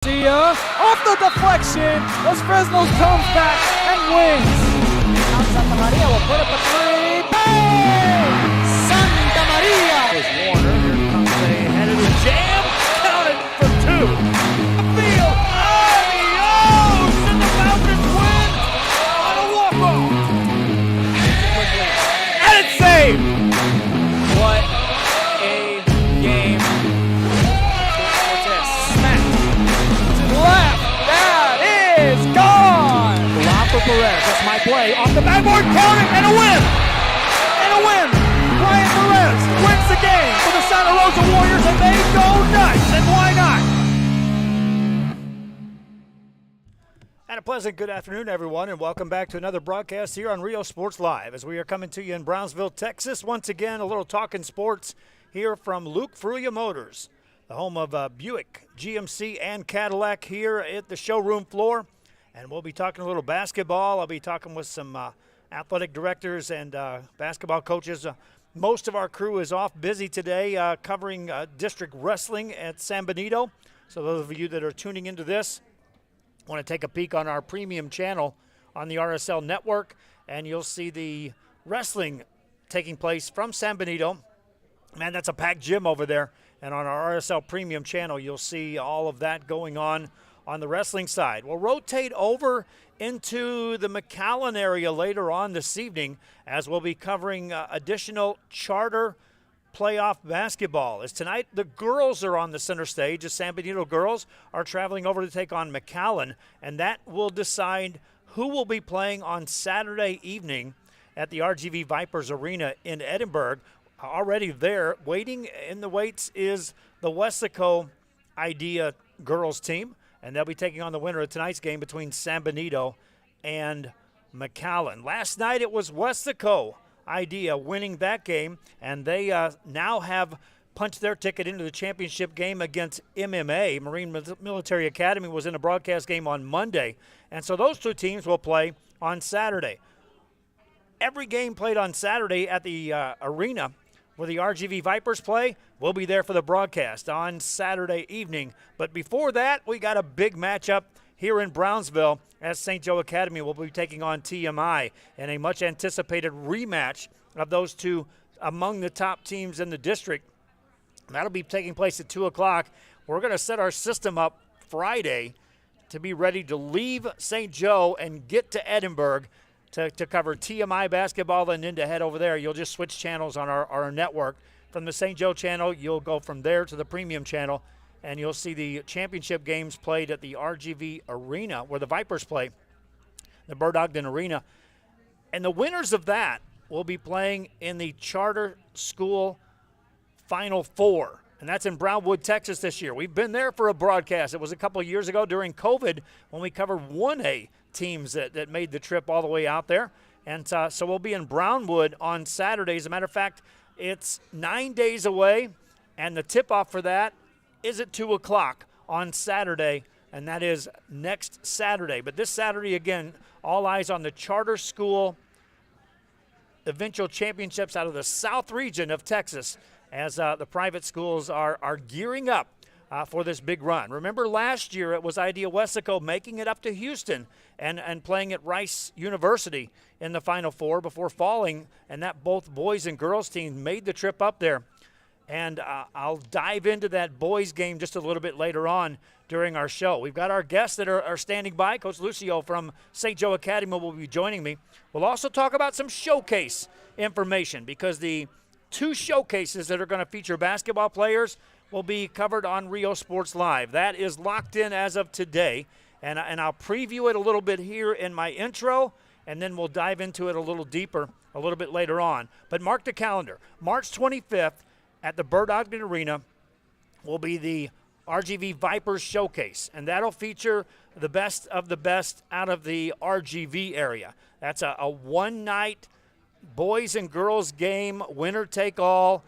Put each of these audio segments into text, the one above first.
Garcia off the deflection as Fresno comes back and wins. Santa Maria will put up a three. Bang! Santa Maria! Here's Warner. Here comes a head of the jam. Counted for two. Field. Adios! And the Falcons win on a walk-off. And it's saved. What a game. Left. That is gone. Perez, that's my play. Off the backboard, counted, and a win! And a win. Brian Perez wins the game for the Santa Rosa Warriors, and they go nuts. And why not? And a pleasant good afternoon, everyone, and welcome back to another broadcast here on Rio Sports Live as we are coming to you in Brownsville, Texas. Once again, a little talking sports here from Luke Fruia Motors, the home of Buick, GMC, and Cadillac here at the showroom floor. And we'll be talking a little basketball. I'll be talking with some athletic directors and basketball coaches. Most of our crew is off busy today covering district wrestling at San Benito. So those of you that are tuning into this want to take a peek on our premium channel on the RSL network, and you'll see the wrestling taking place from San Benito. Man, that's a packed gym over there. And on our RSL premium channel, you'll see all of that going on the wrestling side. We'll rotate over into the McAllen area later on this evening as we'll be covering additional charter playoff basketball. As tonight, the girls are on the center stage. The San Benito girls are traveling over to take on McAllen, and that will decide who will be playing on Saturday evening at the RGV Vipers Arena in Edinburgh. Already there, waiting in the weights is the Weslaco Idea girls team. And they'll be taking on the winner of tonight's game between San Benito and McAllen. Last night it was Weslaco Idea winning that game, and they now have punched their ticket into the championship game against MMA. Marine Military Academy was in a broadcast game on Monday, and so those two teams will play on Saturday. Every game played on Saturday at the arena where the RGV Vipers play, we'll be there for the broadcast on Saturday evening. But before that, we got a big matchup here in Brownsville as St. Joe Academy will be taking on TMI in a much-anticipated rematch of those two among the top teams in the district. That'll be taking place at 2 o'clock. We're going to set our system up Friday to be ready to leave St. Joe and get to Edinburgh to cover TMI basketball and then to head over there. You'll just switch channels on our network. From the St. Joe channel, you'll go from there to the premium channel, and you'll see the championship games played at the RGV Arena where the Vipers play, the Bird Ogden Arena. And the winners of that will be playing in the Charter School Final Four. And that's in Brownwood, Texas this year. We've been there for a broadcast. It was a couple of years ago during COVID when we covered 1A teams that made the trip all the way out there. And so we'll be in Brownwood on Saturday. As a matter of fact, it's 9 days away, and the tip-off for that is at 2 o'clock on Saturday, and that is next Saturday. But this Saturday, again, all eyes on the Charter School Eventual Championships out of the South region of Texas as the private schools are gearing up for this big run. Remember last year it was Idea Weslaco making it up to Houston and playing at Rice University in the Final Four before falling, and that both boys and girls teams made the trip up there. And I'll dive into that boys game just a little bit later on during our show. We've got our guests that are standing by. Coach Lucio from St. Joe Academy will be joining me. We'll also talk about some showcase information because the two showcases that are going to feature basketball players will be covered on Rio Sports Live. That is locked in as of today, and I'll preview it a little bit here in my intro, and then we'll dive into it a little deeper a little bit later on. But mark the calendar. March 25th at the Bird Ogden Arena will be the RGV Vipers Showcase, and that'll feature the best of the best out of the RGV area. That's a one-night boys and girls game, winner take all.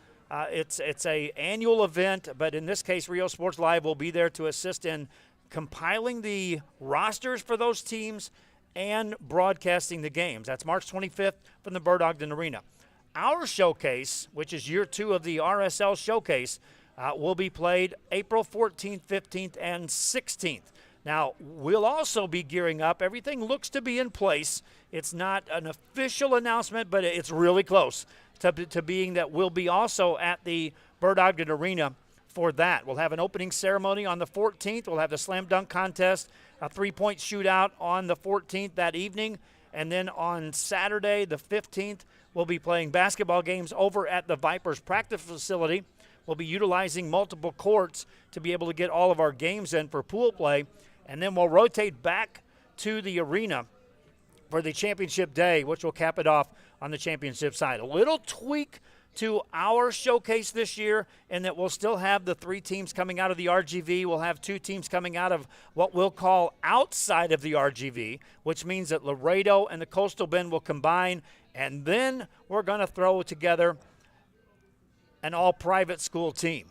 It's a annual event, but in this case, Rio Sports Live will be there to assist in compiling the rosters for those teams and broadcasting the games. That's March 25th from the Bird Ogden Arena. Our showcase, which is year 2 of the RSL Showcase, will be played April 14th, 15th, and 16th. Now, we'll also be gearing up. Everything looks to be in place. It's not an official announcement, but it's really close to being that we'll be also at the Bird Ogden Arena for that. We'll have an opening ceremony on the 14th. We'll have the slam dunk contest, a three-point shootout on the 14th that evening. And then on Saturday, the 15th, we'll be playing basketball games over at the Vipers practice facility. We'll be utilizing multiple courts to be able to get all of our games in for pool play. And then we'll rotate back to the arena for the championship day, which will cap it off on the championship side. A little tweak to our showcase this year in that we'll still have the 3 teams coming out of the RGV. We'll have 2 teams coming out of what we'll call outside of the RGV, which means that Laredo and the Coastal Bend will combine, and then we're going to throw together an all-private school team.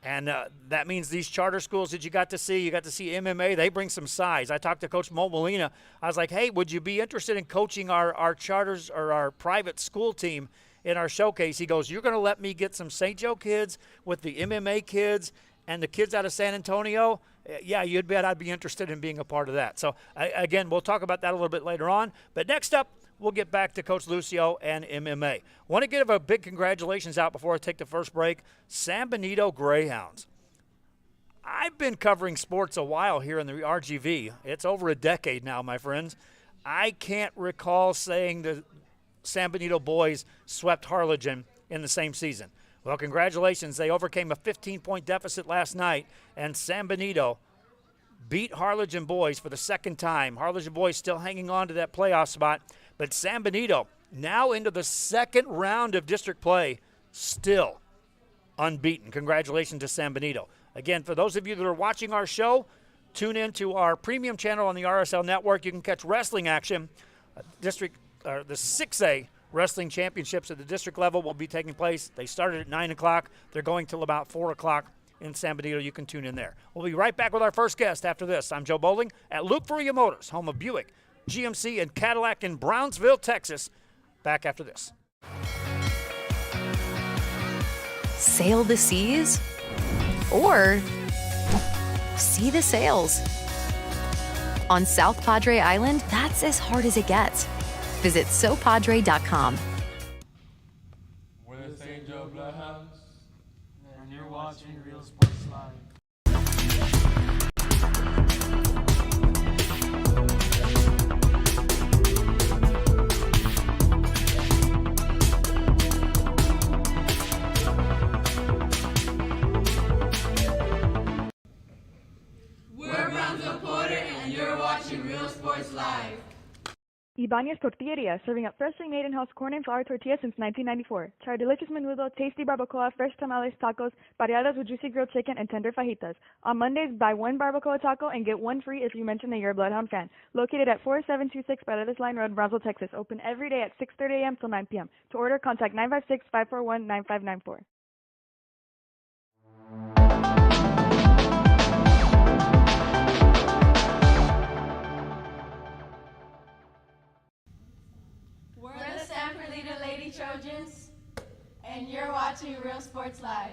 And that means these charter schools that you got to see MMA, they bring some size. I talked to Coach Mo Molina. I was like, hey, would you be interested in coaching our charters or our private school team in our showcase? He goes, you're going to let me get some St. Joe kids with the MMA kids and the kids out of San Antonio? Yeah, you'd bet I'd be interested in being a part of that. So, again, we'll talk about that a little bit later on. But next up, we'll get back to Coach Lucio and MMA. Want to give a big congratulations out before I take the first break. San Benito Greyhounds. I've been covering sports a while here in the RGV. It's over a decade now, my friends. I can't recall saying the San Benito boys swept Harlingen in the same season. Well, congratulations. They overcame a 15-point deficit last night, and San Benito beat Harlingen boys for the second time. Harlingen boys still hanging on to that playoff spot, but San Benito now into the second round of district play, still unbeaten. Congratulations to San Benito. Again, for those of you that are watching our show, tune in to our premium channel on the RSL network. You can catch wrestling action. The 6A wrestling championships at the district level will be taking place. They started at 9 o'clock. They're going till about 4 o'clock in San Benito. You can tune in there. We'll be right back with our first guest after this. I'm Joe Bowling at Luke Fruia Motors, home of Buick, GMC, and Cadillac in Brownsville, Texas. Back after this. Sail the seas or see the sails. On South Padre Island, that's as hard as it gets. Visit SoPadre.com. We're the St. Joe Bloodhounds, and you're watching Real Sports Live. We're Brownsville Porter, and you're watching Real Sports Live. Ibanez Tortilleria, serving up freshly made in-house corn and flour tortillas since 1994. Try our delicious menudo, tasty barbacoa, fresh tamales, tacos, pareadas with juicy grilled chicken, and tender fajitas. On Mondays, buy one barbacoa taco and get one free if you mention that you're a Bloodhound fan. Located at 4726 Paredes Line Road, Brownsville, Texas. Open every day at 6:30 a.m. till 9 p.m. To order, contact 956-541-9594. We're the Sanford Leader Lady Trojans, and you're watching Real Sports Live.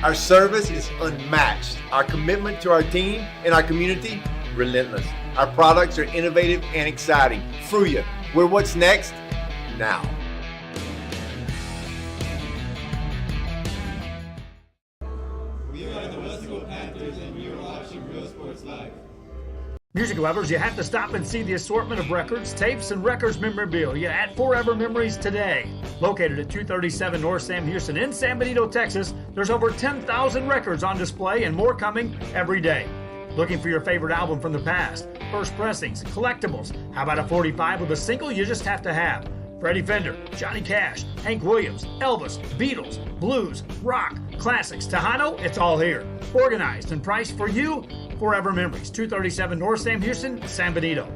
Our service is unmatched. Our commitment to our team and our community, relentless. Our products are innovative and exciting. Fruia, we're what's next now. We are the Westfield Panthers, and you're watching Real Sports Live. Music lovers, you have to stop and see the assortment of records, tapes, and records memorabilia at Forever Memories today. Located at 237 North Sam Houston in San Benito, Texas, there's over 10,000 records on display and more coming every day. Looking for your favorite album from the past, first pressings, collectibles? How about a 45 with a single you just have to have? Freddie Fender, Johnny Cash, Hank Williams, Elvis, Beatles, blues, rock, classics, Tejano, it's all here. Organized and priced for you. Forever Memories, 237 North Sam Houston, San Benito.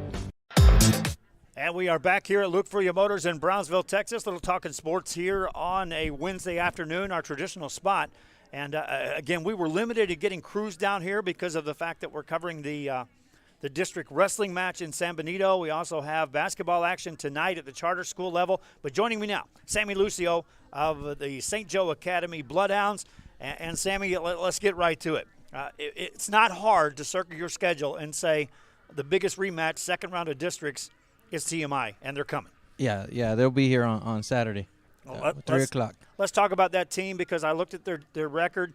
And we are back here at Luke Fruia Motors in Brownsville, Texas. Little talking sports here on a Wednesday afternoon, our traditional spot. And again, we were limited to getting crews down here because of the fact that we're covering the district wrestling match in San Benito. We also have basketball action tonight at the charter school level. But joining me now, Sammy Lucio of the St. Joe Academy Bloodhounds. And Sammy, let's get right to it. It's not hard to circle your schedule and say the biggest rematch, second round of districts, is TMI, and they're coming. Yeah, they'll be here on Saturday, 3 o'clock. Let's talk about that team because I looked at their record.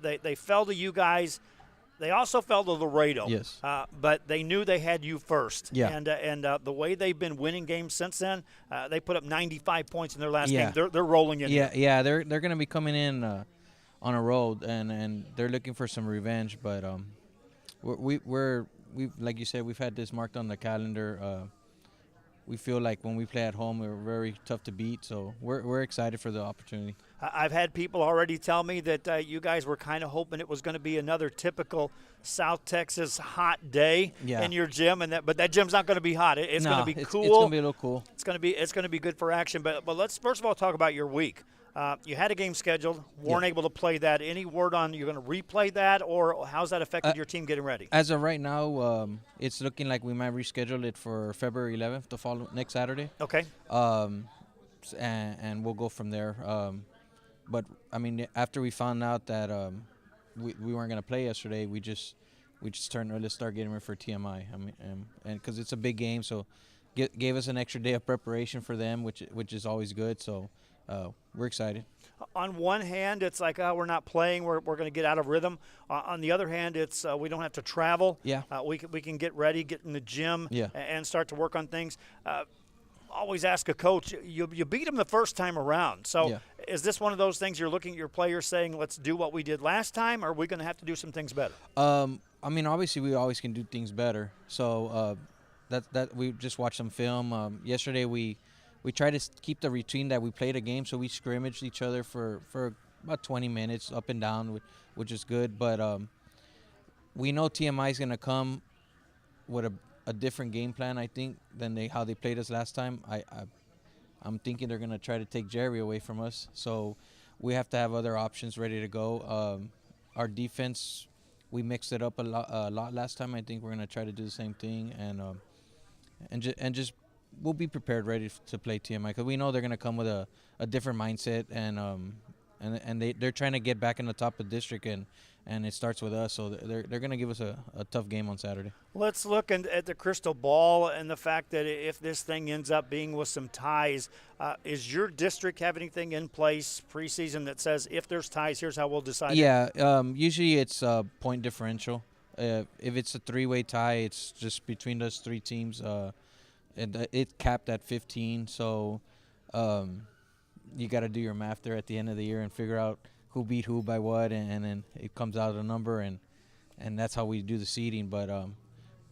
They fell to you guys. They also fell to Laredo. Yes. But they knew they had you first. Yeah. And the way they've been winning games since then, they put up 95 points in their last game. They're rolling in. Yeah. They're going to be coming in on a road, and they're looking for some revenge. But we're like you said, we've had this marked on the calendar. We feel like when we play at home, we're very tough to beat. So we're excited for the opportunity. I've had people already tell me that you guys were kind of hoping it was going to be another typical South Texas hot day in your gym, but that gym's not going to be hot. It's going to be cool. It's going to be a little cool. It's going to be good for action. But let's first of all talk about your week. You had a game scheduled, weren't able to play that. Any word on you're going to replay that, or how's that affected your team getting ready? As of right now, it's looking like we might reschedule it for February 11th, next Saturday. Okay. And we'll go from there. But I mean, after we found out that we weren't going to play yesterday, we just turned. Let's start getting ready for TMI. I mean, and because it's a big game, so gave us an extra day of preparation for them, which is always good. So. We're excited. On one hand, it's like, we're not playing. We're going to get out of rhythm. On the other hand, it's we don't have to travel. Yeah. We can get ready, get in the gym, and start to work on things. Always ask a coach, you beat them the first time around. So is this one of those things you're looking at your players saying, let's do what we did last time, or are we going to have to do some things better? I mean, obviously, we always can do things better. So that we just watched some film. Yesterday, we tried to keep the routine that we played a game, so we scrimmaged each other for about 20 minutes up and down, which is good. But we know TMI is going to come with a different game plan, I think, than how they played us last time. I'm thinking they're going to try to take Jerry away from us, so we have to have other options ready to go. Our defense, we mixed it up a lot last time. I think we're going to try to do the same thing, and just we'll be prepared, ready to play TMI, because we know they're going to come with a different mindset, and they're trying to get back in the top of the district, and it starts with us. So they're going to give us a tough game on Saturday. Let's look at the crystal ball and the fact that if this thing ends up being with some ties, is your district have anything in place preseason that says if there's ties, here's how we'll decide? Yeah, usually it's a point differential. If it's a three-way tie, it's just between those three teams. And it capped at 15, so you got to do your math there at the end of the year and figure out who beat who by what, and then it comes out a number, and that's how we do the seeding. But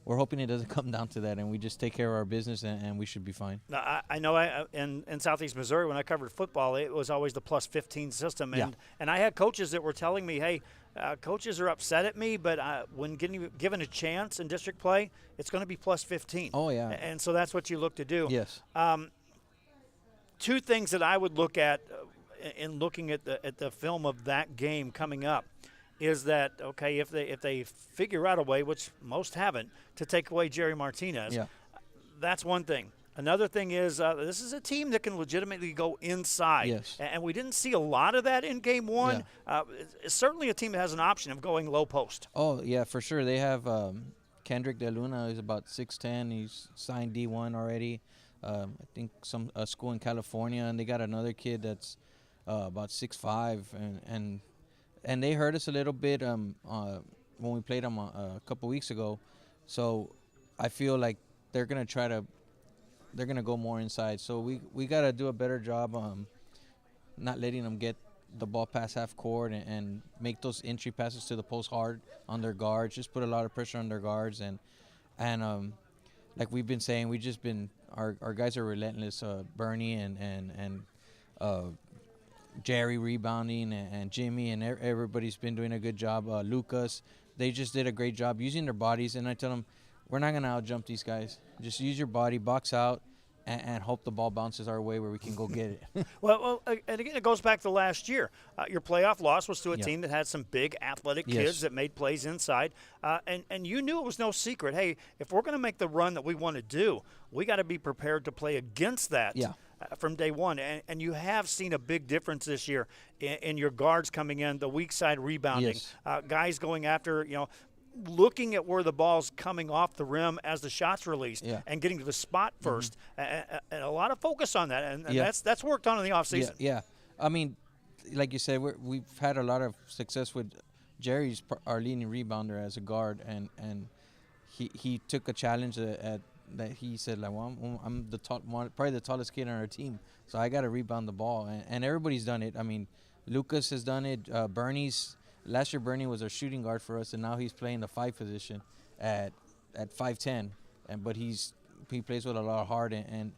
we're hoping it doesn't come down to that, and we just take care of our business, and we should be fine. Now, I know in Southeast Missouri, when I covered football, it was always the plus 15 system, and I had coaches that were telling me, hey, coaches are upset at me, but when given a chance in district play, it's going to be plus 15. Oh, yeah. And so that's what you look to do. Yes. Two things that I would look at in looking at the film of that game coming up is that, okay, if they figure out a way, which most haven't, to take away Jerry Martinez, that's one thing. Another thing is this is a team that can legitimately go inside. Yes. And we didn't see a lot of that in game one. It's certainly a team that has an option of going low post. Oh, yeah, for sure. They have Kendrick De Luna, who's about 6'10". He's signed D1 already. I think a school in California. And they got another kid that's about 6'5", and they hurt us a little bit when we played them a couple weeks ago. So I feel like they're going to go more inside. So we got to do a better job not letting them get the ball past half court and make those entry passes to the post hard on their guards. Just put a lot of pressure on their guards. And like we've been saying, our guys are relentless. Bernie and Jerry rebounding, and Jimmy, and everybody's been doing a good job. Lucas, they just did a great job using their bodies. And I tell them, we're not going to out-jump these guys. Just use your body, box out, and hope the ball bounces our way where we can go get it. Well, and again, it goes back to last year. Your playoff loss was to a team that had some big athletic kids that made plays inside. And you knew it was no secret. Hey, if we're going to make the run that we want to do, we got to be prepared to play against that. Yeah. from day one. And you have seen a big difference this year in your guards coming in, the weak side rebounding, Yes. guys going after, looking at where the ball's coming off the rim as the shot's released Yeah. and getting to the spot 1st. And a lot of focus on that. And Yeah. that's worked on in the offseason. Yeah. I mean, like you said, we've had a lot of success with Jerry's our leading rebounder as a guard, and he took a challenge at that he said, like, well, I'm the probably the tallest kid on our team, so I got to rebound the ball, and everybody's done it. I mean, Lucas has done it. Last year Bernie was our shooting guard for us, and now he's playing the 5 position at 5'10", but he plays with a lot of heart, and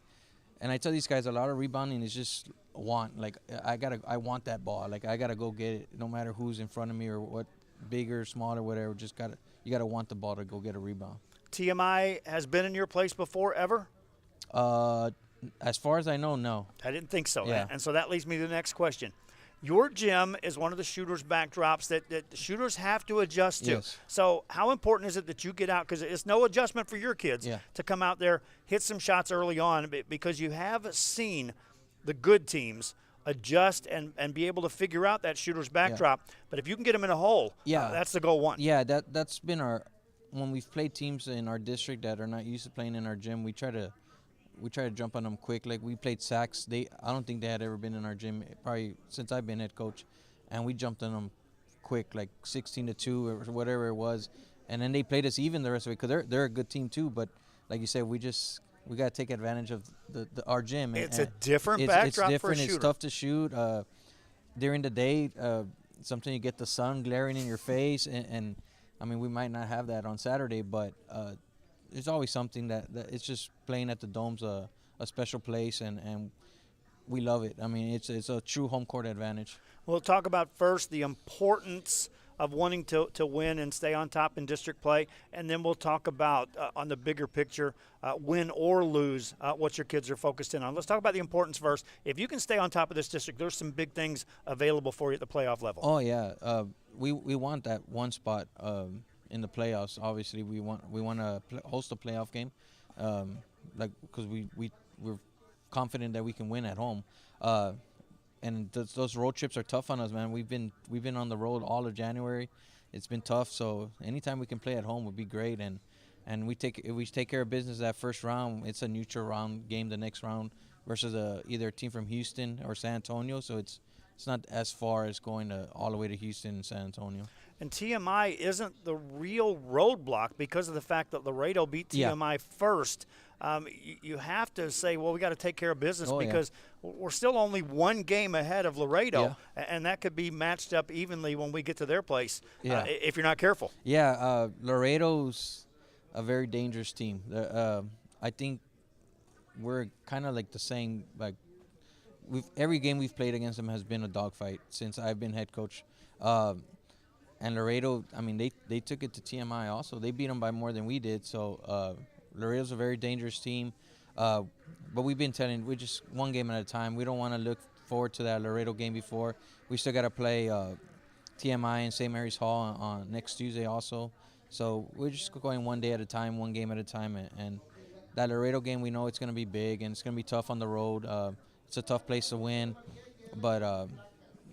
I tell these guys a lot of rebounding is just want. Like, I want that ball. Like, I gotta go get it, no matter who's in front of me or what, big or small or whatever. You gotta want the ball to go get a rebound. TMI has been in your place before ever? As far as I know, no. I didn't think so. Yeah. And so that leads me to the next question. Your gym is one of the shooters' backdrops that the shooters have to adjust to. Yes. So how important is it that you get out? Because it's no adjustment for your kids to come out there, hit some shots early on, because you have seen the good teams adjust and be able to figure out that shooter's backdrop. But if you can get them in a hole, that's the goal one. Yeah, that's been when we've played teams in our district that are not used to playing in our gym, we try to jump on them quick. Like, we played Saks. I don't think they had ever been in our gym probably since I've been head coach, and we jumped on them quick, like 16-2 or whatever it was, and then they played us even the rest of it because they're a good team too. But like you said, we got to take advantage of our gym. It's a different backdrop it's different. for a shooter. It's tough to shoot during the day. Sometimes you get the sun glaring in your face, and I mean, we might not have that on Saturday, but there's always something that it's just playing at the Dome's a special place, and we love it. I mean, it's a true home court advantage. We'll talk about first the importance of wanting to win and stay on top in district play, and then we'll talk about on the bigger picture, win or lose, what your kids are focused in on. Let's talk about the importance first. If you can stay on top of this district, there's some big things available for you at the playoff level. Oh yeah, we want that one spot in the playoffs. Obviously, we want to host a playoff game, because we're confident that we can win at home. And those road trips are tough on us, man. We've been on the road all of January. It's been tough. So anytime we can play at home would be great. And if we take care of business that first round, it's a neutral round game the next round versus either a team from Houston or San Antonio. So it's not as far as going all the way to Houston and San Antonio. And TMI isn't the real roadblock because of the fact that Laredo beat TMI first. You have to say, well, we got to take care of business because we're still only one game ahead of Laredo, and that could be matched up evenly when we get to their place if you're not careful. Yeah, Laredo's a very dangerous team. I think we're kind of like the same. Like, every game we've played against them has been a dogfight since I've been head coach. And Laredo, I mean, they took it to TMI also. They beat them by more than we did. So Laredo's a very dangerous team. But we've been telling, we just one game at a time. We don't want to look forward to that Laredo game before. We still got to play TMI in St. Mary's Hall on next Tuesday also. So we're just going one day at a time, one game at a time. And that Laredo game, we know it's going to be big and it's going to be tough on the road. It's a tough place to win. But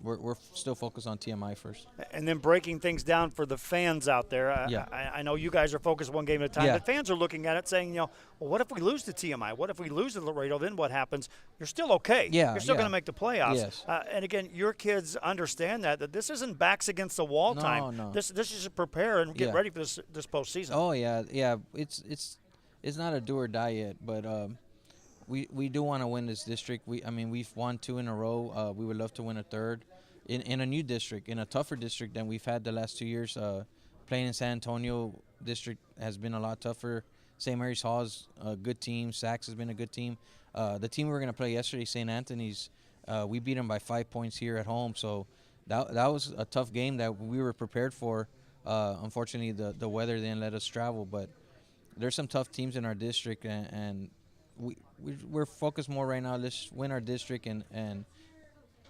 we're still focused on TMI first. And then breaking things down for the fans out there. I know you guys are focused one game at a time, but fans are looking at it saying, well, what if we lose to TMI? What if we lose to Laredo? Then what happens? You're still okay. Yeah, You're still going to make the playoffs. Yes. And again, your kids understand that this isn't backs against the wall time. No. This is to prepare and get ready for this postseason. Oh yeah. It's not a do or die yet, but we do want to win this district. We've won 2 in a row. We would love to win a third. In a new district, in a tougher district than we've had the last 2 years. Playing in San Antonio district has been a lot tougher. St. Mary's Hall is a good team. Saks has been a good team. The team we were going to play yesterday, St. Anthony's, we beat them by 5 points here at home. So that was a tough game that we were prepared for. Unfortunately, the weather didn't let us travel. But there's some tough teams in our district, and we're focused more right now. Let's win our district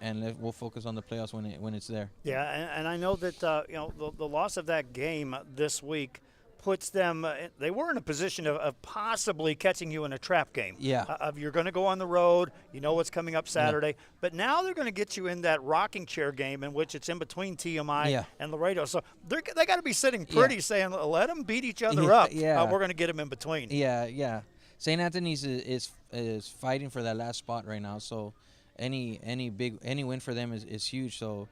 and we'll focus on the playoffs when it's there. Yeah, and I know that the loss of that game this week puts them they were in a position of possibly catching you in a trap game. Yeah. Of you're going to go on the road, you know what's coming up Saturday, but now they're going to get you in that rocking chair game in which it's in between TMI and Laredo. So they got to be sitting pretty saying, let them beat each other up. We're going to get them in between. Yeah. St. Anthony's is fighting for that last spot right now, so any win for them is huge. So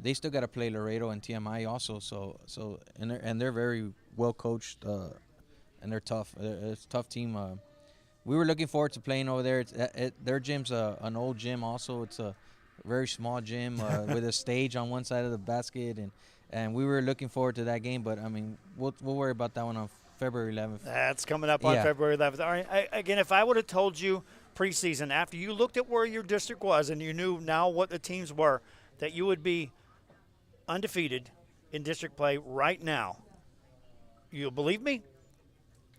they still got to play Laredo and TMI also. So they're very well coached and they're tough. It's a tough team. We were looking forward to playing over there. Their gym's an old gym also. It's a very small gym with a stage on one side of the basket, and we were looking forward to that game. But I mean, we'll worry about that one on February 11th. That's coming up on February 11th. All right. Again, if I would have told you preseason, after you looked at where your district was and you knew now what the teams were, that you would be undefeated in district play right now, you'll believe me?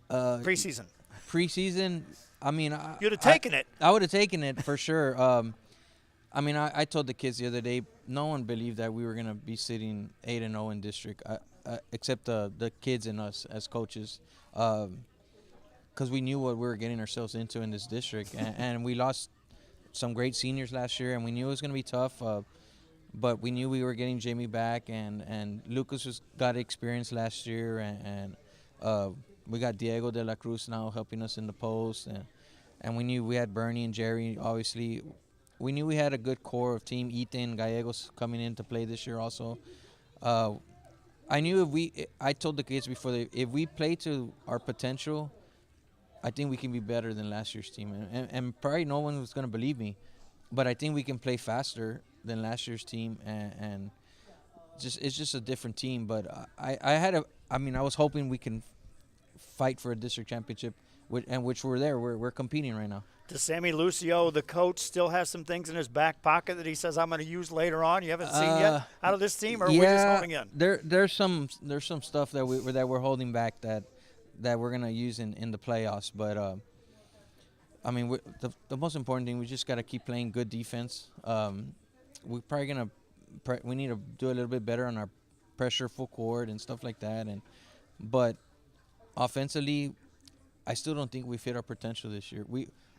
Preseason. Preseason, I mean, you'd have taken it. I would have taken it for sure. I mean, I told the kids the other day, no one believed that we were going to be sitting 8-0 in district, except the kids and us as coaches, because we knew what we were getting ourselves into in this district. And we lost some great seniors last year, and we knew it was going to be tough. But we knew we were getting Jamie back, and Lucas got experience last year, and we got Diego de la Cruz now helping us in the post, and we knew we had Bernie and Jerry, obviously. We knew we had a good core of team. Ethan Gallegos coming in to play this year also. I knew I told the kids before, if we play to our potential, I think we can be better than last year's team. And probably no one was going to believe me, but I think we can play faster than last year's team, and it's just a different team. But I was hoping we can fight for a district championship, which we're there. We're competing right now. Does Sammy Lucio, the coach, still have some things in his back pocket that he says I'm going to use later on? You haven't seen yet out of this team, or are we just holding in? There's some stuff that we're holding back that we're going to use in the playoffs. But I mean, the most important thing, we just got to keep playing good defense. We're probably going to we need to do a little bit better on our pressure full court and stuff like that. But offensively, I still don't think we've hit our potential this year.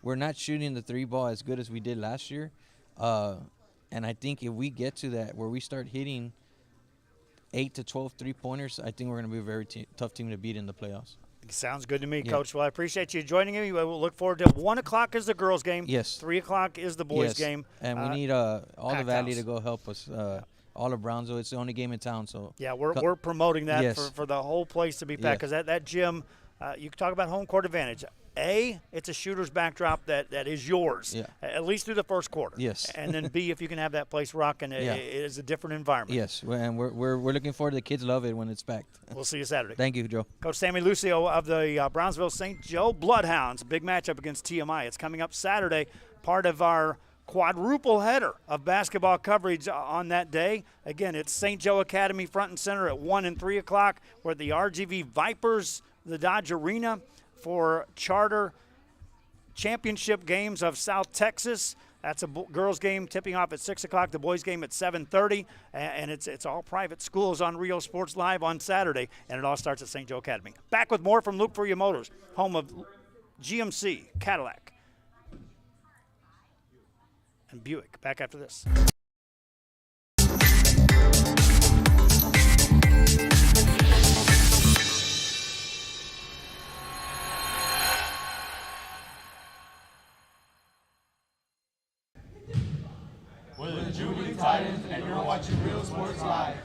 We're not shooting the three ball as good as we did last year. And I think if we get to that where we start hitting 8 to 12 3-pointers, I think we're going to be a very tough team to beat in the playoffs. Sounds good to me, Coach. Well, I appreciate you joining me. We'll look forward to 1 o'clock is the girls' game. Yes. 3 o'clock is the boys' game. And we need all the Valley to go help us. All of Brownsville. It's the only game in town. So yeah, we're promoting that for the whole place to be packed, because that gym, you can talk about home court advantage. A, it's a shooter's backdrop that is yours, at least through the first quarter. Yes. And then B, if you can have that place rocking, it is a different environment. Yes, and we're looking forward to the kids love it when it's packed. We'll see you Saturday. Thank you, Joe. Coach Sammy Lucio of the Brownsville St. Joe Bloodhounds. Big matchup against TMI. It's coming up Saturday, part of our quadruple header of basketball coverage on that day. Again, it's St. Joe Academy front and center at 1 and 3 o'clock. We're at the RGV Vipers, the Dodge Arena, for charter championship games of South Texas. That's a girls' game tipping off at 6 o'clock, the boys' game at 7:30, and it's all private schools on Rio Sports Live on Saturday, and it all starts at St. Joe Academy. Back with more from Luke Fruia Motors, home of GMC, Cadillac, and Buick. Back after this. We're the Jubilee Titans, and you're watching Real Sports Live.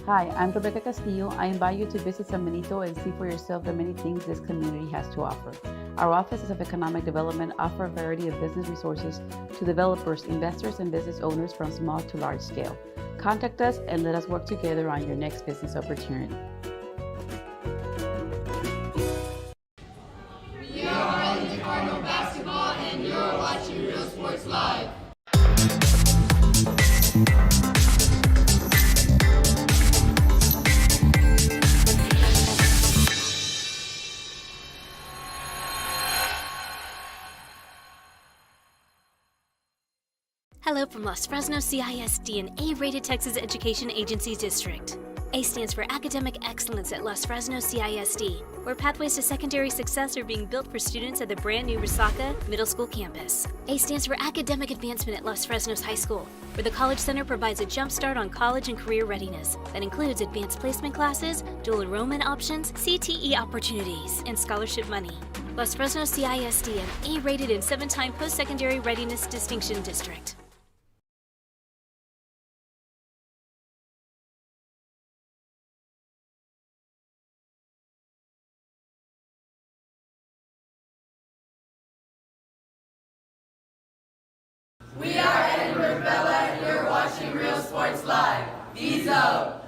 Hi, I'm Rebecca Castillo. I invite you to visit San Benito and see for yourself the many things this community has to offer. Our offices of economic development offer a variety of business resources to developers, investors, and business owners from small to large scale. Contact us and let us work together on your next business opportunity. We are Arlington Cardinal Basketball, and you're watching Real Sports Live. Hello from Los Fresnos CISD, an A-rated Texas Education Agency district. A stands for Academic Excellence at Los Fresnos CISD, where pathways to secondary success are being built for students at the brand new Resaca Middle School campus. A stands for Academic Advancement at Los Fresnos High School, where the College Center provides a jump start on college and career readiness that includes advanced placement classes, dual enrollment options, CTE opportunities, and scholarship money. Los Fresnos CISD, an A-rated and 7-time post-secondary readiness distinction district. We are Edinburgh Bella, and you're watching Real Sports Live. Vizo!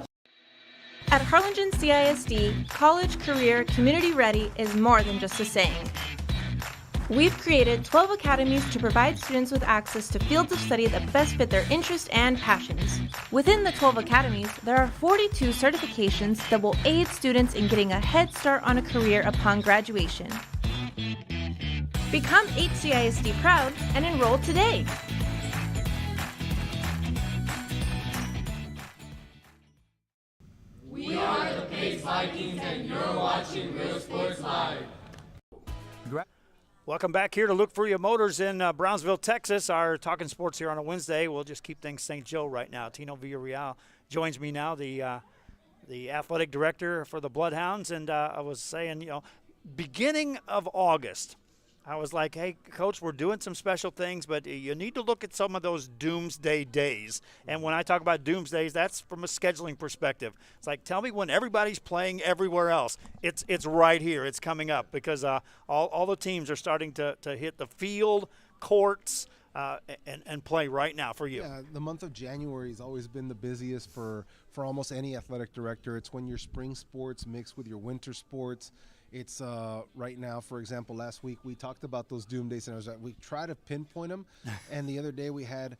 At Harlingen CISD, college, career, community ready is more than just a saying. We've created 12 academies to provide students with access to fields of study that best fit their interests and passions. Within the 12 academies, there are 42 certifications that will aid students in getting a head start on a career upon graduation. Become HCISD proud and enroll today. We are the Pace Vikings, and you're watching Real Sports Live. Welcome back here to Luke Fruia Motors in Brownsville, Texas. Our Talking Sports here on a Wednesday. We'll just keep things St. Joe right now. Tino Villarreal joins me now, the athletic director for the Bloodhounds. And I was saying, beginning of August, I was like, hey, Coach, we're doing some special things, but you need to look at some of those doomsday days. And when I talk about doomsdays, that's from a scheduling perspective. It's like, tell me when everybody's playing everywhere else. It's right here. It's coming up because all the teams are starting to hit the field, courts, and play right now for you. Yeah, the month of January has always been the busiest for almost any athletic director. It's when your spring sports mix with your winter sports. It's right now, for example, last week we talked about those doom days, and we try to pinpoint them. And the other day we had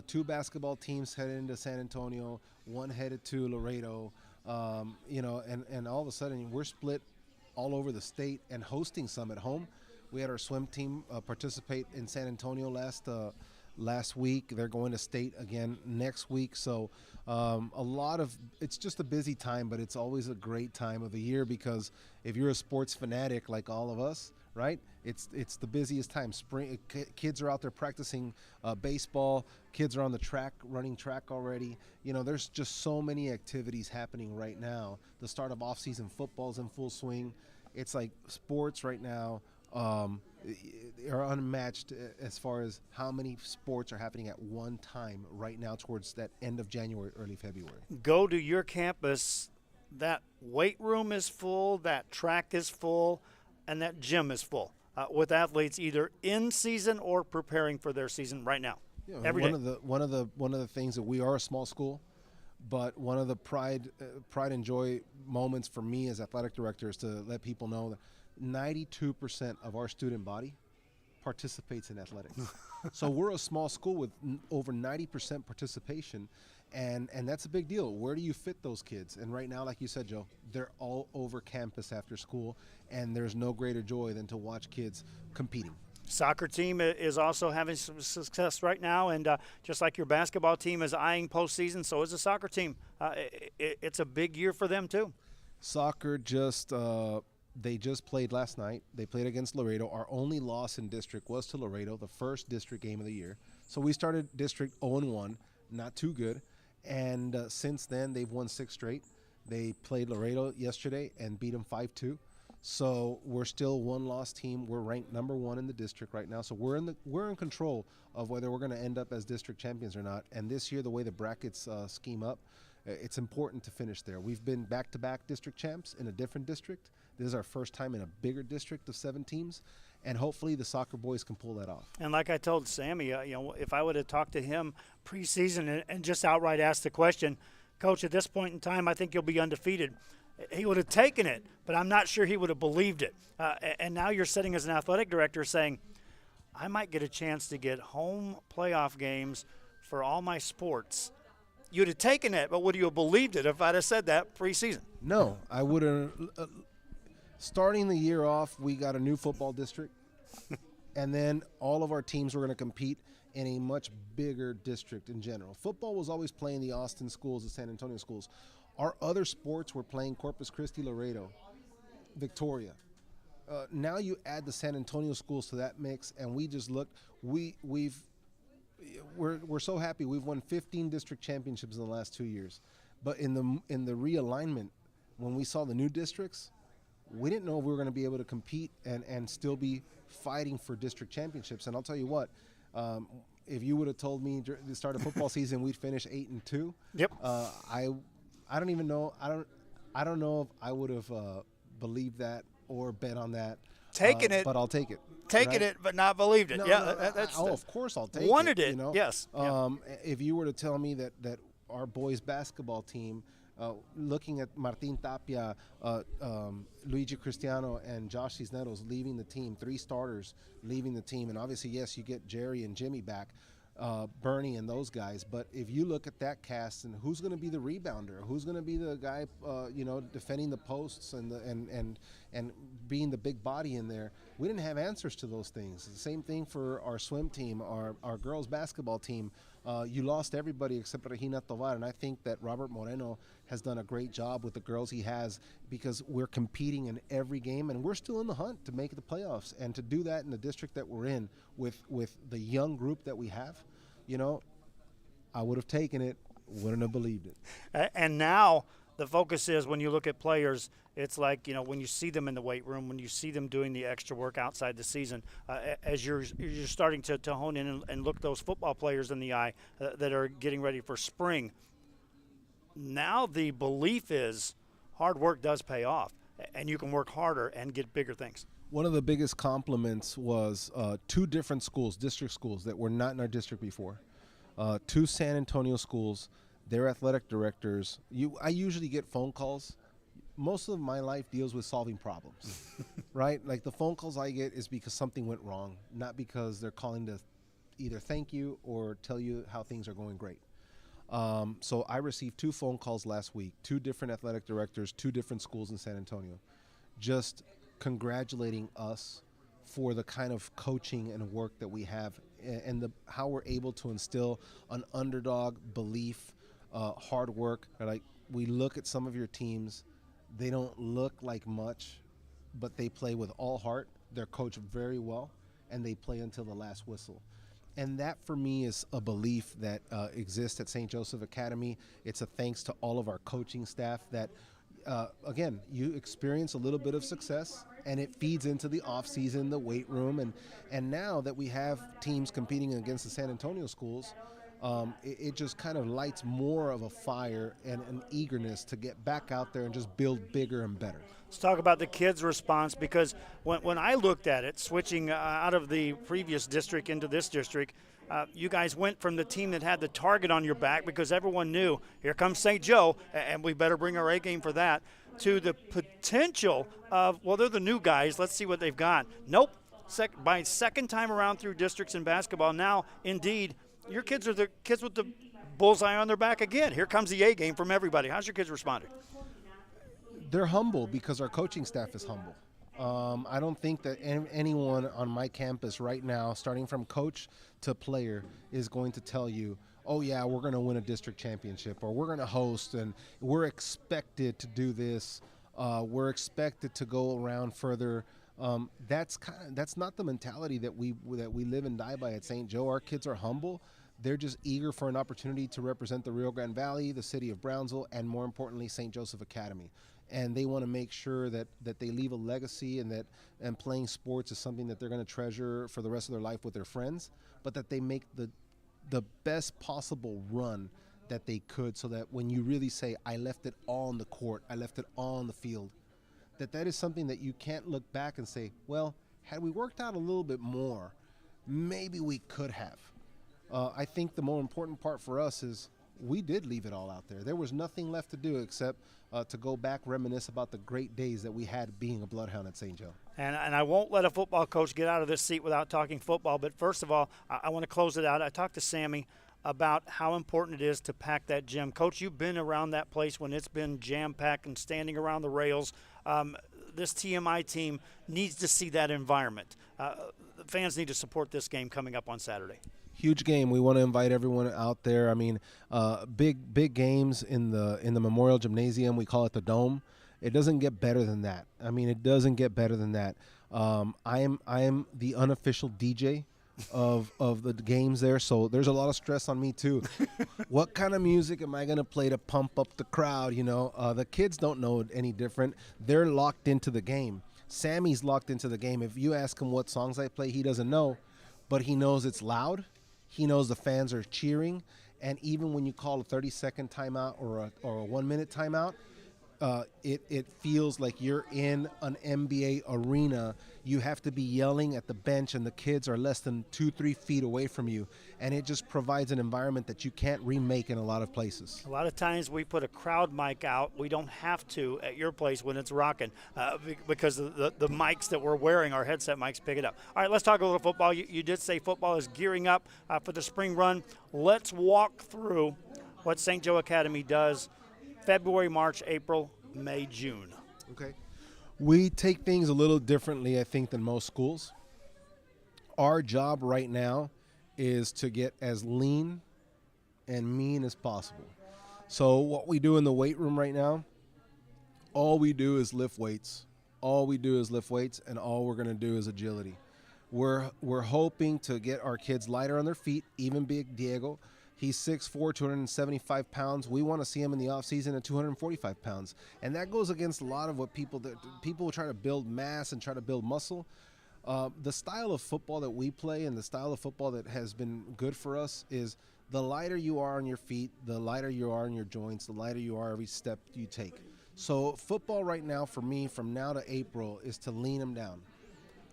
2 basketball teams headed into San Antonio, 1 headed to Laredo, and all of a sudden we're split all over the state and hosting some at home. We had our swim team participate in San Antonio last week. They're going to state again next week. So it's just a busy time, but it's always a great time of the year because if you're a sports fanatic like all of us, right, it's the busiest time. Spring kids are out there practicing baseball. Kids are on the track, running track already. There's just so many activities happening right now. The start of off-season football's in full swing. It's like sports right now are unmatched as far as how many sports are happening at one time right now towards that end of January, early February. Go to your campus, that weight room is full, that track is full, and that gym is full with athletes either in season or preparing for their season right now. Every day. One of the things that we are a small school, but one of the pride and joy moments for me as athletic director is to let people know that 92% of our student body participates in athletics. So we're a small school with over 90% participation, and that's a big deal. Where do you fit those kids? And right now, like you said, Joe, they're all over campus after school, and there's no greater joy than to watch kids competing. Soccer team is also having some success right now, and just like your basketball team is eyeing postseason, so is the soccer team. It's a big year for them too. Soccer they just played last night. They played against Laredo. Our only loss in district was to Laredo, the first district game of the year. So we started district 0-1, not too good. And since then, they've won 6 straight. They played Laredo yesterday and beat them 5-2. So we're still one-loss team. We're ranked number 1 in the district right now. So we're in control of whether we're going to end up as district champions or not. And this year, the way the brackets scheme up, it's important to finish there. We've been back-to-back district champs in a different district. This is our first time in a bigger district of 7 teams, and hopefully the soccer boys can pull that off. And like I told Sammy, if I would have talked to him preseason and just outright asked the question, Coach, at this point in time, I think you'll be undefeated, he would have taken it, but I'm not sure he would have believed it. And now you're sitting as an athletic director saying, I might get a chance to get home playoff games for all my sports. You'd have taken it, but would you have believed it if I'd have said that preseason? No, I would have. Starting the year off, we got a new football district, and then all of our teams were going to compete in a much bigger district in general. Football was always playing the Austin schools, the San Antonio schools. Our other sports were playing Corpus Christi, Laredo, Victoria. Now you add the San Antonio schools to that mix, and we just look. We're so happy. We've won 15 district championships in the last 2 years, but in the realignment, when we saw the new districts, we didn't know if we were going to be able to compete and still be fighting for district championships. And I'll tell you what, if you would have told me during the start of football season we'd finish 8-2, yep. I don't even know. I don't know if I would have believed that or bet on that. Taking it, but I'll take it. Taking it, but not believed it. No, yeah, no, of course I'll take it. Wanted it, you know? yes. If you were to tell me that our boys basketball team, looking at Martin Tapia, Luigi Cristiano, and Josh Cisneros leaving the team, 3 starters leaving the team, and obviously, yes, you get Jerry and Jimmy back, Bernie and those guys. But if you look at that cast and who's going to be the rebounder, who's going to be the guy, defending the posts and being the big body in there, we didn't have answers to those things. The same thing for our swim team, our girls basketball team. You lost everybody except Regina Tovar, and I think that Robert Moreno has done a great job with the girls he has, because we're competing in every game, and we're still in the hunt to make the playoffs. And to do that in the district that we're in with the young group that we have, I would have taken it, wouldn't have believed it. And now the focus is, when you look at players, it's like, when you see them in the weight room, when you see them doing the extra work outside the season, as you're starting to hone in and look those football players in the eye that are getting ready for spring. Now the belief is hard work does pay off, and you can work harder and get bigger things. One of the biggest compliments was 2 different schools, district schools, that were not in our district before. 2 San Antonio schools, their athletic directors. I usually get phone calls. Most of my life deals with solving problems, right? Like, the phone calls I get is because something went wrong, not because they're calling to either thank you or tell you how things are going great. So I received 2 phone calls last week, 2 different athletic directors, 2 different schools in San Antonio, just congratulating us for the kind of coaching and work that we have, and how we're able to instill an underdog belief, hard work. Like, we look at some of your teams, they don't look like much, but they play with all heart. They're coached very well, and they play until the last whistle. And that, for me, is a belief that exists at St. Joseph Academy. It's a thanks to all of our coaching staff that, again, you experience a little bit of success, and it feeds into the off-season, the weight room. And now that we have teams competing against the San Antonio schools, it just kind of lights more of a fire and an eagerness to get back out there and just build bigger and better. Let's talk about the kids' response, because when I looked at it, switching out of the previous district into this district, you guys went from the team that had the target on your back because everyone knew, here comes St. Joe, and we better bring our A game for that, to the potential of, well, they're the new guys, let's see what they've got. Nope. By second time around through districts in basketball, now, indeed, your kids are the kids with the bullseye on their back again. Here comes the A game from everybody. How's your kids responding? They're humble because our coaching staff is humble. I don't think that anyone on my campus right now, starting from coach to player, is going to tell you, oh yeah, we're going to win a district championship, or we're going to host, and we're expected to do this. We're expected to go around further. That's not the mentality that we live and die by at St. Joe. Our kids are humble. They're just eager for an opportunity to represent the Rio Grande Valley, the city of Brownsville, and more importantly, St. Joseph Academy. And they want to make sure that they leave a legacy, and playing sports is something that they're going to treasure for the rest of their life with their friends, but that they make the best possible run that they could, so that when you really say, I left it all on the court, I left it all on the field, that is something that you can't look back and say, well, had we worked out a little bit more, maybe we could have. I think the more important part for us is we did leave it all out there. There was nothing left to do except to go back, reminisce about the great days that we had being a Bloodhound at St. Joe. And I won't let a football coach get out of this seat without talking football. But first of all, I want to close it out. I talked to Sammy about how important it is to pack that gym. Coach, you've been around that place when it's been jam-packed and standing around the rails. This TMI team needs to see that environment. The fans need to support this game coming up on Saturday. Huge game. We want to invite everyone out there. I mean, big games in the Memorial Gymnasium. We call it the Dome. It doesn't get better than that. I mean, it doesn't get better than that. I am the unofficial DJ of the games there, so there's a lot of stress on me too. What kind of music am I going to play to pump up the crowd? You know, the kids don't know any different. They're locked into the game. Sammy's locked into the game. If you ask him what songs I play, he doesn't know, but he knows it's loud. He knows the fans are cheering, and even when you call a 30-second timeout or a 1-minute timeout, it feels like you're in an NBA arena. You have to be yelling at the bench, and the kids are less than 2-3 feet away from you, and it just provides an environment that you can't remake in a lot of places. A lot of times we put a crowd mic out. We don't have to at your place when it's rocking because the mics that we're wearing, our headset mics, pick it up. All right, let's talk a little football. You did say football is gearing up for the spring run. Let's walk through what St. Joe Academy does February, March, April, May, June. Okay. We take things a little differently, I think, than most schools. Our job right now is to get as lean and mean as possible. So what we do in the weight room right now, all we do is lift weights. All we do is lift weights, and all we're going to do is agility. We're hoping to get our kids lighter on their feet, even big Diego. He's 6'4", 275 pounds. We want to see him in the offseason at 245 pounds. And that goes against a lot of what people try to build mass and try to build muscle. The style of football that we play and the style of football that has been good for us is the lighter you are on your feet, the lighter you are in your joints, the lighter you are every step you take. So football right now for me from now to April is to lean them down.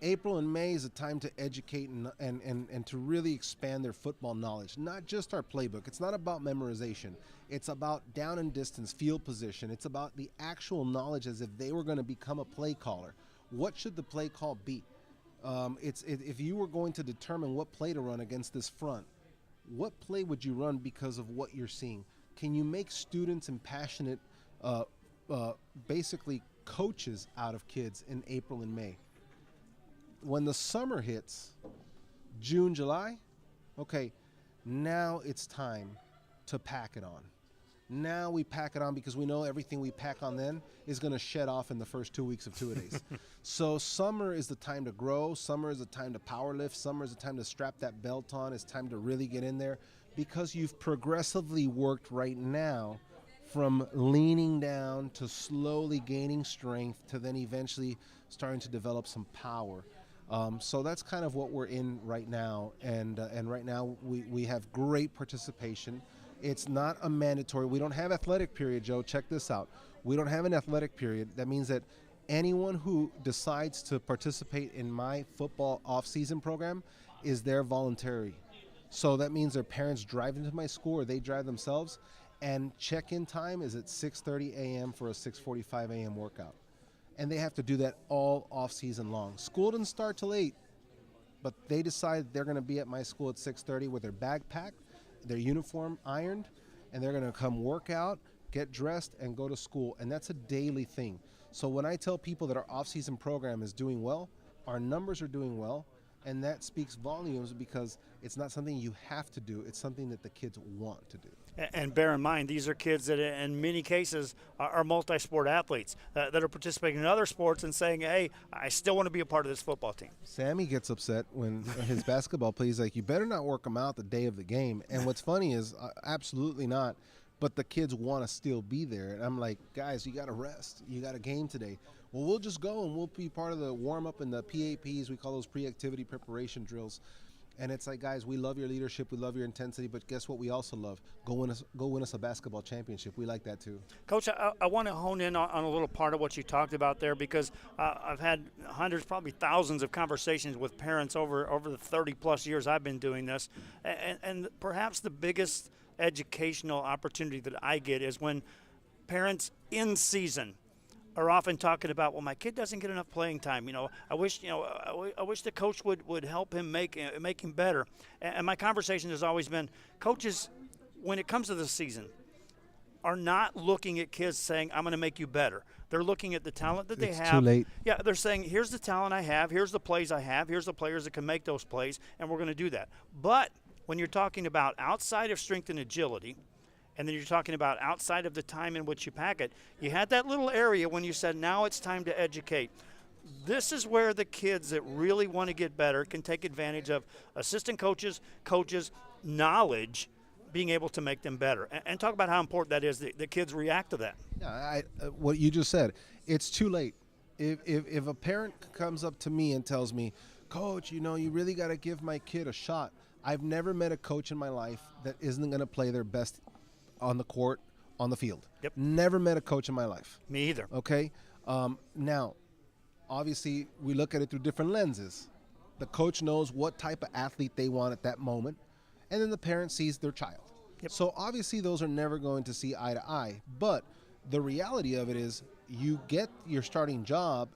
April and May is a time to educate and to really expand their football knowledge, not just our playbook. It's not about memorization. It's about down and distance, field position. It's about the actual knowledge as if they were going to become a play caller. What should the play call be? If you were going to determine what play to run against this front, what play would you run because of what you're seeing? Can you make students and passionate, basically coaches out of kids in April and May? When the summer hits, June, July, okay, now it's time to pack it on. Now we pack it on because we know everything we pack on then is going to shed off in the first 2 weeks of two-a-days. So summer is the time to grow. Summer is the time to power lift. Summer is the time to strap that belt on. It's time to really get in there because you've progressively worked right now from leaning down to slowly gaining strength to then eventually starting to develop some power. So that's kind of what we're in right now, and right now we have great participation. It's not a mandatory. We don't have athletic period, Joe. Check this out. We don't have an athletic period. That means that anyone who decides to participate in my football off-season program is there voluntarily. So that means their parents drive into my school or they drive themselves, and check-in time is at 6:30 a.m. for a 6:45 a.m. workout. And they have to do that all off-season long. School doesn't start till 8, but they decide they're going to be at my school at 6:30 with their bag packed, their uniform ironed, and they're going to come work out, get dressed, and go to school. And that's a daily thing. So when I tell people that our off-season program is doing well, our numbers are doing well, and that speaks volumes because it's not something you have to do. It's something that the kids want to do. And bear in mind, these are kids that in many cases are multi-sport athletes that are participating in other sports and saying, hey, I still want to be a part of this football team. Sammy gets upset when his basketball plays like, you better not work them out the day of the game. And what's funny is absolutely not, but the kids want to still be there. And I'm like, guys, you got to rest. You got a game today. Well, we'll just go and we'll be part of the warm-up and the PAPs. We call those pre-activity preparation drills. And it's like, guys, we love your leadership, we love your intensity, but guess what we also love? Go win us a basketball championship. We like that too. Coach, I want to hone in on a little part of what you talked about there because I've had hundreds, probably thousands of conversations with parents over the 30-plus years I've been doing this. And perhaps the biggest educational opportunity that I get is when parents in season are often talking about, well, my kid doesn't get enough playing time. I wish the coach would help him make him better. And my conversation has always been, coaches, when it comes to the season, are not looking at kids saying, I'm going to make you better. They're looking at the talent that they have. It's too late. Yeah, they're saying, here's the talent I have, here's the plays I have, here's the players that can make those plays, and we're going to do that. But when you're talking about outside of strength and agility, and then you're talking about outside of the time in which you pack it, you had that little area when you said, now it's time to educate. This is where the kids that really want to get better can take advantage of assistant coaches, knowledge, being able to make them better. And talk about how important that is, the kids react to that. Yeah, what you just said, it's too late. If a parent comes up to me and tells me, Coach, you really got to give my kid a shot. I've never met a coach in my life that isn't going to play their best on the court, on the field. Yep. Never met a coach in my life. Me either. Okay? Now, obviously, we look at it through different lenses. The coach knows what type of athlete they want at that moment, and then the parent sees their child. Yep. So obviously those are never going to see eye to eye, but the reality of it is you get your starting job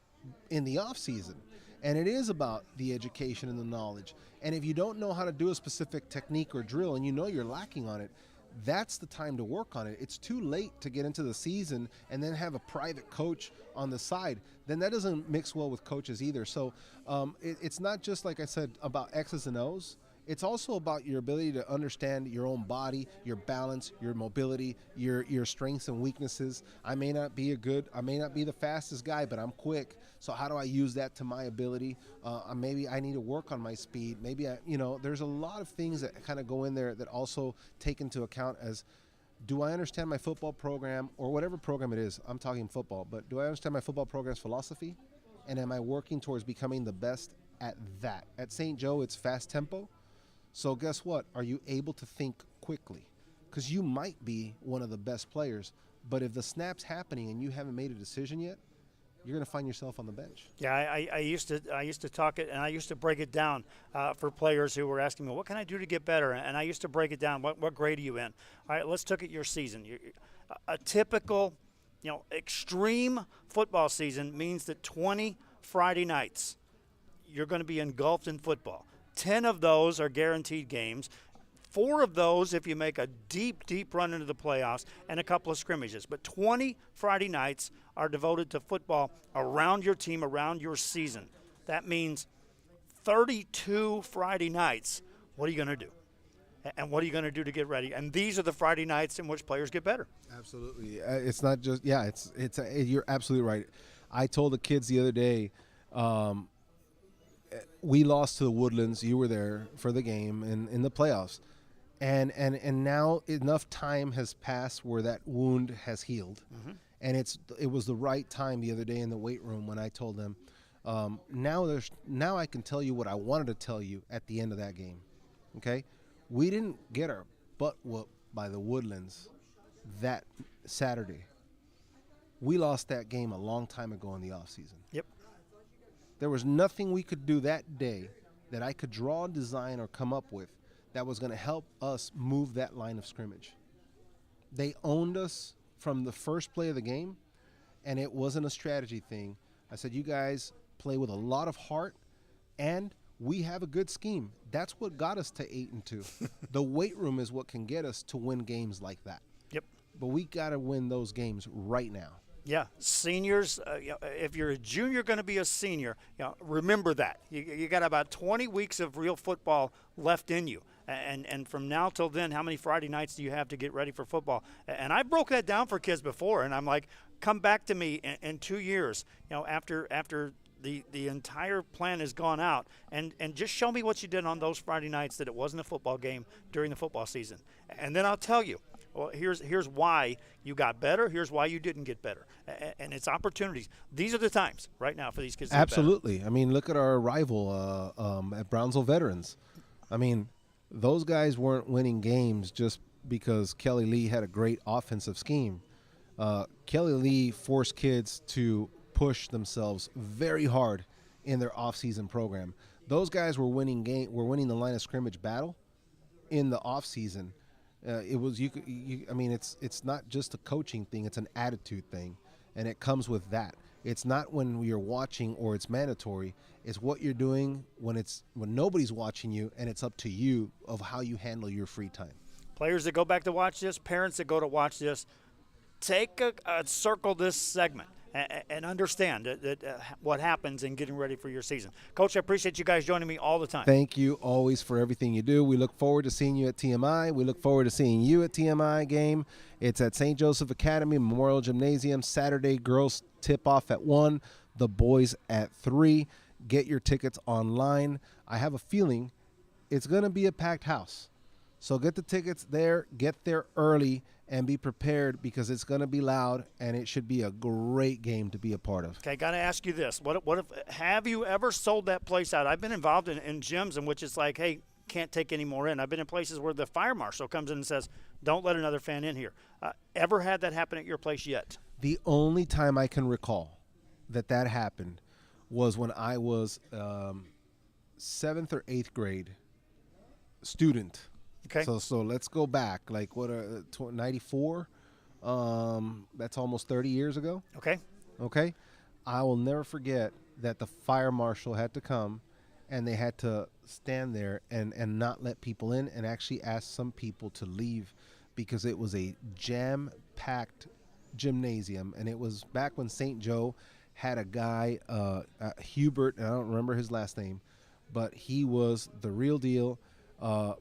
in the off season, and it is about the education and the knowledge. And if you don't know how to do a specific technique or drill and you're lacking on it, that's the time to work on it. It's too late to get into the season and then have a private coach on the side. Then that doesn't mix well with coaches either. So it's not just, like I said, about X's and O's. It's also about your ability to understand your own body, your balance, your mobility, your strengths and weaknesses. I may not be the fastest guy, but I'm quick. So how do I use that to my ability? Maybe I need to work on my speed. Maybe there's a lot of things that kind of go in there that also take into account as, do I understand my football program or whatever program it is? I'm talking football, but do I understand my football program's philosophy? And am I working towards becoming the best at that? At St. Joe, it's fast tempo. So guess what? Are you able to think quickly? Because you might be one of the best players, but if the snap's happening and you haven't made a decision yet, you're going to find yourself on the bench. Yeah, I used to talk it, and I used to break it down for players who were asking me, what can I do to get better? And I used to break it down. What grade are you in? All right, let's look at your season. A typical, extreme football season means that 20 Friday nights you're going to be engulfed in football. 10 of those are guaranteed games. 4 of those if you make a deep run into the playoffs, and a couple of scrimmages. But 20 Friday nights are devoted to football around your team, around your season. That means 32 Friday nights. What are you going to do? And what are you going to do to get ready? And these are the Friday nights in which players get better. Absolutely. It's not just, you're absolutely right. I told the kids the other day, we lost to the Woodlands. You were there for the game in the playoffs. And now enough time has passed where that wound has healed. Mm-hmm. And it was the right time the other day in the weight room when I told them, now I can tell you what I wanted to tell you at the end of that game. Okay? We didn't get our butt whooped by the Woodlands that Saturday. We lost that game a long time ago in the offseason. Yep. There was nothing we could do that day that I could draw, design, or come up with that was going to help us move that line of scrimmage. They owned us from the first play of the game, and it wasn't a strategy thing. I said, you guys play with a lot of heart, and we have a good scheme. That's what got us to 8-2. The weight room is what can get us to win games like that. Yep. But we got to win those games right now. Yeah, seniors, if you're a junior going to be a senior, remember that. You got about 20 weeks of real football left in you. And from now till then, how many Friday nights do you have to get ready for football? And I broke that down for kids before, and I'm like, come back to me in 2 years, after the entire plan has gone out, and just show me what you did on those Friday nights that it wasn't a football game during the football season. And then I'll tell you, well, here's why you got better. Here's why you didn't get better. And it's opportunities. These are the times right now for these kids to get Absolutely. I mean, look at our rival at Brownsville Veterans. I mean, those guys weren't winning games just because Kelly Lee had a great offensive scheme. Kelly Lee forced kids to push themselves very hard in their off-season program. Those guys were winning the line of scrimmage battle in the off-season. It was I mean, it's not just a coaching thing; it's an attitude thing, and it comes with that. It's not when you're watching or it's mandatory. It's what you're doing when nobody's watching you, and it's up to you of how you handle your free time. Players that go back to watch this, parents that go to watch this, take a circle this segment and understand that what happens in getting ready for your season. Coach, I appreciate you guys joining me all the time. Thank you always for everything you do. We look forward to seeing you at TMI. We look forward to seeing you at TMI game. It's at St. Joseph Academy Memorial Gymnasium. Saturday, girls tip-off at 1, the boys at 3. Get your tickets online. I have a feeling it's going to be a packed house. So get the tickets there, get there early, and be prepared because it's going to be loud, and it should be a great game to be a part of. Okay, got to ask you this. What if have you ever sold that place out? I've been involved in gyms in which it's like, hey, can't take any more in. I've been in places where the fire marshal comes in and says, don't let another fan in here. Ever had that happen at your place yet? The only time I can recall that happened was when I was 7th or 8th grade student. Okay. So let's go back, like 94? That's almost 30 years ago. Okay. I will never forget that the fire marshal had to come, and they had to stand there and not let people in, and actually ask some people to leave because it was a jam-packed gymnasium, and it was back when St. Joe had a guy, Hubert, and I don't remember his last name, but he was the real deal.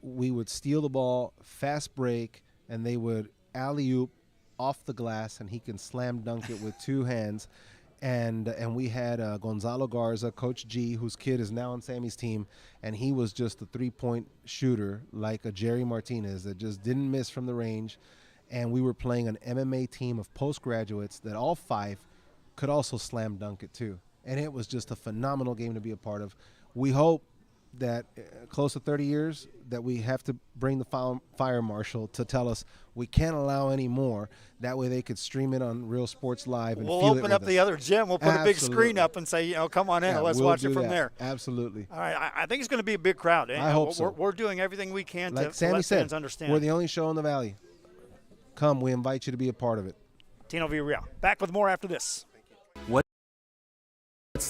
We would steal the ball, fast break, and they would alley-oop off the glass, and he can slam dunk it with 2 hands. And we had Gonzalo Garza, Coach G, whose kid is now on Sammy's team, and he was just a 3-point shooter like a Jerry Martinez that just didn't miss from the range. And we were playing an MMA team of postgraduates that all 5 could also slam dunk it too. And it was just a phenomenal game to be a part of. We hope that close to 30 years that we have to bring the fire marshal to tell us we can't allow any more. That way they could stream it on Real Sports Live and we'll feel it open up with the us. other gym. We'll put a big screen up and say, come on in and let's watch it from there. Absolutely. All right. I think it's going to be a big crowd. I hope so. We're doing everything we can like to Sammy let said, fans understand. We're the only show in the Valley. Come, we invite you to be a part of it. Tino Villarreal. Back with more after this. What's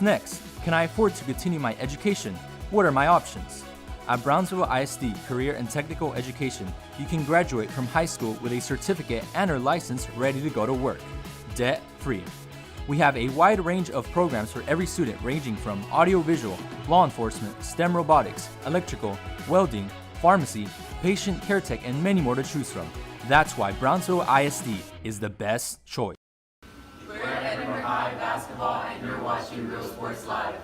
next? Can I afford to continue my education? What are my options? At Brownsville ISD Career and Technical Education, you can graduate from high school with a certificate and/or license ready to go to work, debt-free. We have a wide range of programs for every student ranging from audiovisual, law enforcement, STEM robotics, electrical, welding, pharmacy, patient care tech, and many more to choose from. That's why Brownsville ISD is the best choice. We're Edinburgh High Basketball, and you're watching Real Sports Live.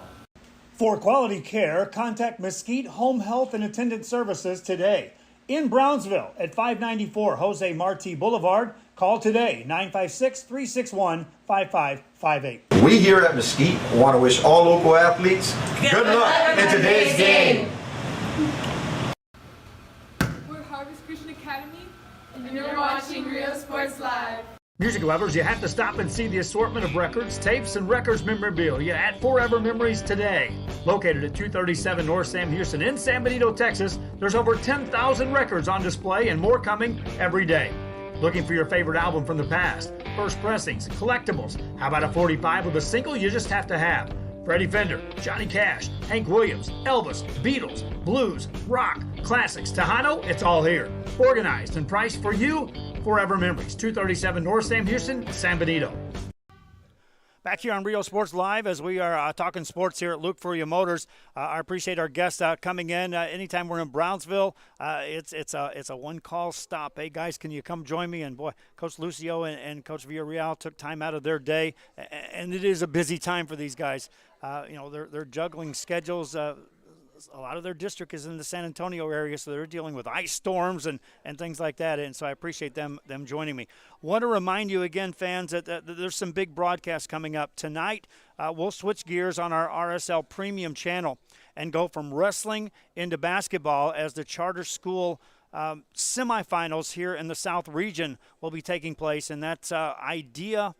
For quality care, contact Mesquite Home Health and Attendant Services today. In Brownsville at 594 Jose Marti Boulevard. Call today, 956-361-5558. We here at Mesquite want to wish all local athletes good luck in today's game. We're Harvest Christian Academy, and you're watching Real Sports Live. Music lovers, you have to stop and see the assortment of records, tapes, and records memorabilia at Forever Memories today. Located at 237 North Sam Houston in San Benito, Texas, there's over 10,000 records on display and more coming every day. Looking for your favorite album from the past, first pressings, collectibles? How about a 45 with a single you just have to have? Freddie Fender, Johnny Cash, Hank Williams, Elvis, Beatles, blues, rock, classics, Tejano, it's all here. Organized and priced for you. Forever Memories, 237 North Sam Houston, San Benito. Back here on Real Sports Live as we are talking sports here at Luke Fruia Motors. I appreciate our guests coming in. Anytime we're in Brownsville, it's a one-call stop. Hey, guys, can you come join me? And, boy, Coach Lucio and Coach Villarreal took time out of their day, and it is a busy time for these guys. They're juggling schedules. A lot of their district is in the San Antonio area, so they're dealing with ice storms and things like that, and so I appreciate them joining me. Want to remind you again, fans, that there's some big broadcasts coming up. Tonight, we'll switch gears on our RSL Premium channel and go from wrestling into basketball as the charter school semifinals here in the South region will be taking place, and that's IDEA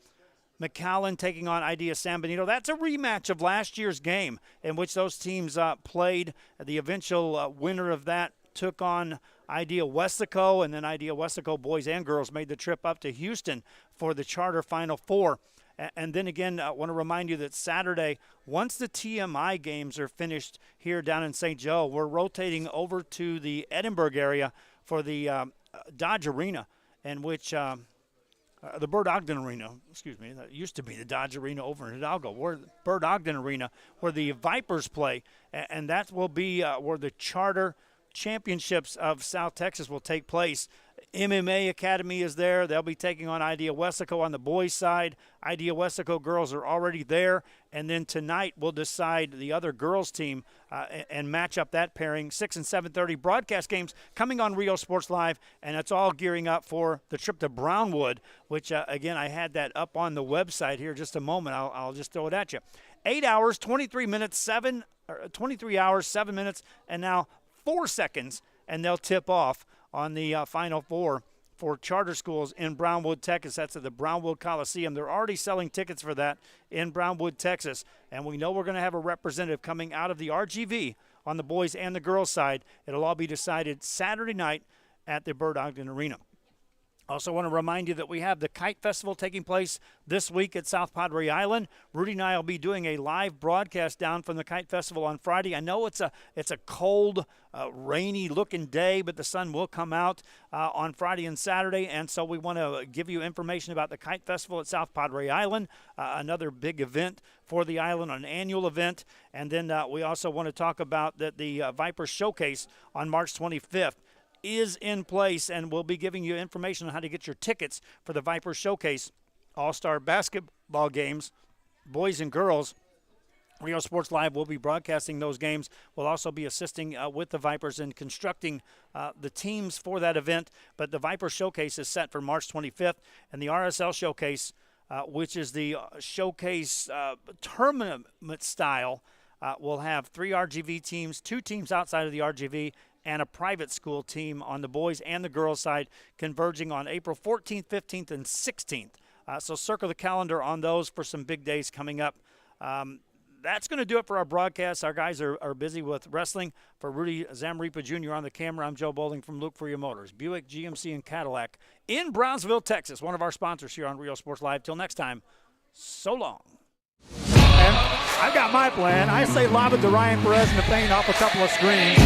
McAllen taking on IDEA San Benito. That's a rematch of last year's game in which those teams played. The eventual winner of that took on IDEA Westaco, and then IDEA Westaco boys and girls made the trip up to Houston for the Charter Final Four. And then again, I want to remind you that Saturday, once the TMI games are finished here down in St. Joe, we're rotating over to the Edinburgh area for the Dodge Arena, in which the Bird Ogden Arena, excuse me, that used to be the Dodge Arena over in Hidalgo, where Bird Ogden Arena, where the Vipers play, and that will be where the Charter Championships of South Texas will take place. MMA Academy is there. They'll be taking on Idea Westaco on the boys' side. Idea Westaco girls are already there. And then tonight we'll decide the other girls' team and match up that pairing. 6 and 7:30 broadcast games coming on Rio Sports Live, and it's all gearing up for the trip to Brownwood, which, again, I had that up on the website here just a moment. I'll just throw it at you. 8 hours, 23 minutes, 23 hours, 7 minutes, and now 4 seconds, and they'll tip off on the Final Four for charter schools in Brownwood, Texas. That's at the Brownwood Coliseum. They're already selling tickets for that in Brownwood, Texas, and we know we're going to have a representative coming out of the RGV on the boys and the girls side. It'll all be decided Saturday night at the Bird Ogden Arena. Also want to remind you that we have the Kite Festival taking place this week at South Padre Island. Rudy and I will be doing a live broadcast down from the Kite Festival on Friday. I know it's a cold, rainy-looking day, but the sun will come out on Friday and Saturday, and so we want to give you information about the Kite Festival at South Padre Island, another big event for the island, an annual event. And then we also want to talk about the Viper Showcase on March 25th. Is in place, and we'll be giving you information on how to get your tickets for the Viper Showcase All-Star Basketball games, boys and girls. Rio Sports Live will be broadcasting those games. We'll also be assisting with the Vipers in constructing the teams for that event. But the Viper Showcase is set for March 25th, and the RSL Showcase, which is the showcase tournament style, will have 3 RGV teams, 2 teams outside of the RGV, and a private school team on the boys and the girls side, converging on April 14th, 15th, and 16th. So circle the calendar on those for some big days coming up. That's going to do it for our broadcast. Our guys are busy with wrestling. For Rudy Zamripa Jr. on the camera, I'm Joe Bowling from Luke Fruia Motors, Buick, GMC, and Cadillac in Brownsville, Texas, one of our sponsors here on Rio Sports Live. Till next time, so long. And I've got my plan. I say lob it to Ryan Perez in the paint off a couple of screens.